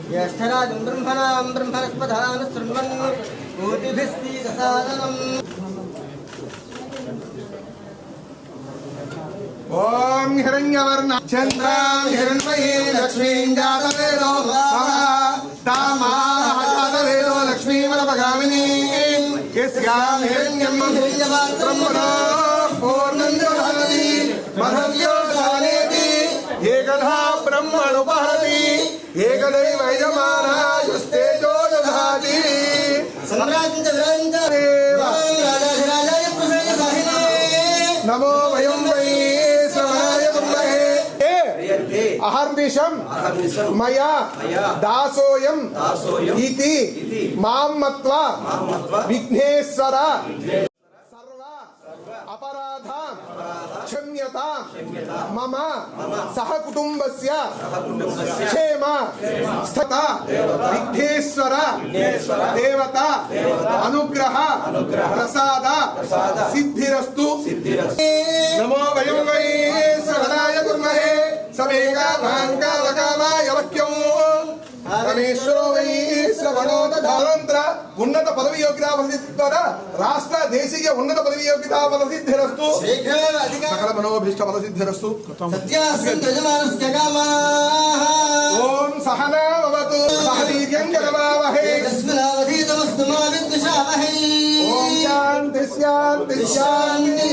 ज्येष्ठराजं ब्रह्मणां ब्रह्मणस्पदान शृण्वन् कोटिभिस्तीदसादनम् ओम हिरण्यवर्ण चंद्रां हिरण्मयी लक्ष्मीं जातवेदो तामाहजातवेदो लक्ष्मीमलपगामिनी यस्यां हिरण्यं ब्रह्मणो पूर्णं दधाति मधव्यो दानेति एकधा ब्रह्मणुपहरति एकदैव यजमानः यस्तेजो दधाति नमो वयं वै श्रवणाय कुर्महे अहर्निशं मया दासोऽयं इति मां मत्वा विघ्नेश्वर सर्व अपराधां क्षम्यतां मम सह कुटुंबस्य क्षेम स्थिता विघ्नेश्वर देवता अनुग्रह प्रसाद सिद्धिरस्तु नमो वयं वै श्रवणाय कुर्महे समेका भांकालकामाय वक्यं रमेश्वरो वै श्रवणो तथा ఉన్నత పదవి యోగ్యతా ఫలసిద్ధిద్వారా రాష్ట్ర దేశీయ ఉన్నత పదవి యోగ్యతా ఫలసిద్ధిరస్తు సకల మనోభీష్ట ఫలసిద్ధిరస్తు ఓం సహనా భవతు సహ వీర్యం కరవావహై ఓం శాంతి శాంతి శాంతి